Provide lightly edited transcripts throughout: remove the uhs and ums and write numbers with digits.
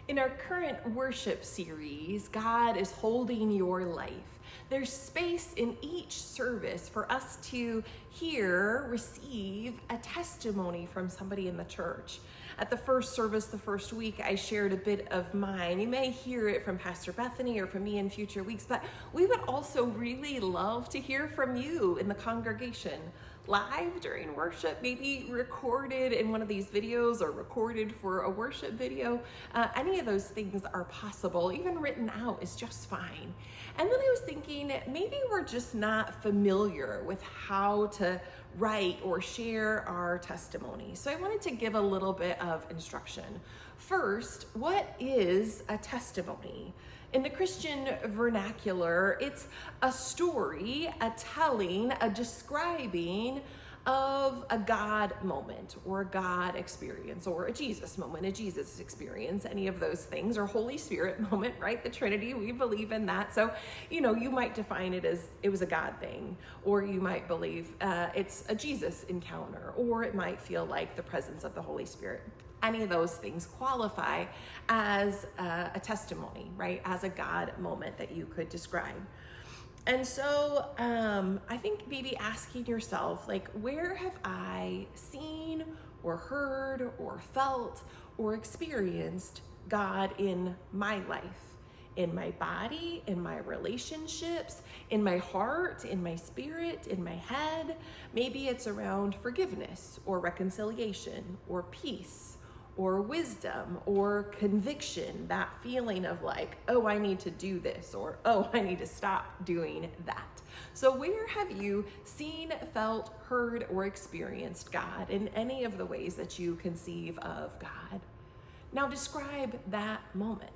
In our current worship series, God is holding your life. There's space in each service for us to hear, receive a testimony from somebody in the church. At the first service, the first week, I shared a bit of mine. You may hear it from Pastor Bethany or from me in future weeks, but we would also really love to hear from you in the congregation. Live during worship, maybe recorded in one of these videos or recorded for a worship video. Any of those things are possible. Even written out is just fine. And then I was thinking maybe we're just not familiar with how to write or share our testimony. So I wanted to give a little bit of instruction. First, what is a testimony? In the Christian vernacular, it's a story, a telling, a describing of a God moment or a God experience or a Jesus moment, a Jesus experience, any of those things, or Holy Spirit moment, right? The Trinity, we believe in that. So, you might define it as it was a God thing, or you might believe it's a Jesus encounter, or it might feel like the presence of the Holy Spirit. Any of those things qualify as a testimony, right? As a God moment that you could describe. And so I think maybe asking yourself, like, where have I seen or heard or felt or experienced God in my life? In my body, in my relationships, in my heart, in my spirit, in my head. Maybe it's around forgiveness or reconciliation or peace or wisdom or conviction, that feeling of like, oh, I need to do this, or oh, I need to stop doing that. So where have you seen, felt, heard, or experienced God in any of the ways that you conceive of God? Now describe that moment.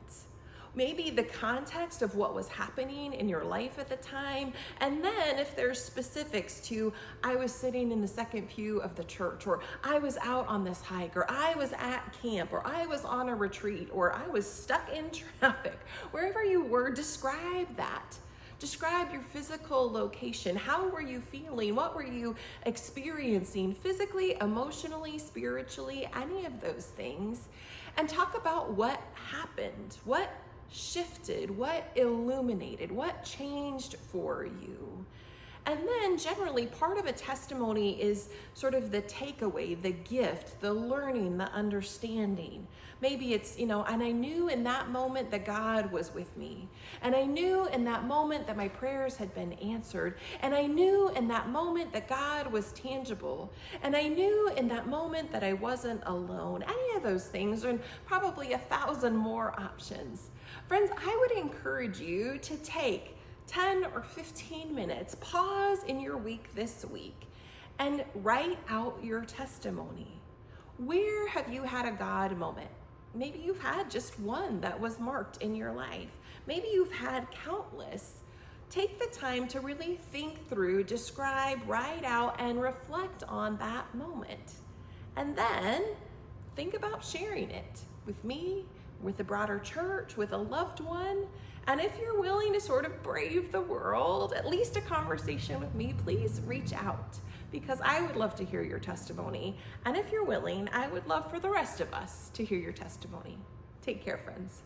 Maybe the context of what was happening in your life at the time. And then if there's specifics to, I was sitting in the second pew of the church, or I was out on this hike, or I was at camp, or I was on a retreat, or I was stuck in traffic, wherever you were, describe that. Describe your physical location. How were you feeling? What were you experiencing physically, emotionally, spiritually, any of those things? And talk about what happened, what shifted, what illuminated, what changed for you. And then generally part of a testimony is sort of the takeaway, the gift, the learning, the understanding. Maybe it's, and I knew in that moment that God was with me. And I knew in that moment that my prayers had been answered. And I knew in that moment that God was tangible. And I knew in that moment that I wasn't alone. Any of those things, and probably 1,000 more options. Friends, I would encourage you to take 10 or 15 minutes, pause in your week this week, and write out your testimony. Where have you had a God moment? Maybe you've had just one that was marked in your life. Maybe you've had countless. Take the time to really think through, describe, write out, and reflect on that moment. And then think about sharing it with me, with the broader church, with a loved one. And if you're willing to sort of brave the world, at least a conversation with me, please reach out, because I would love to hear your testimony. And if you're willing, I would love for the rest of us to hear your testimony. Take care, friends.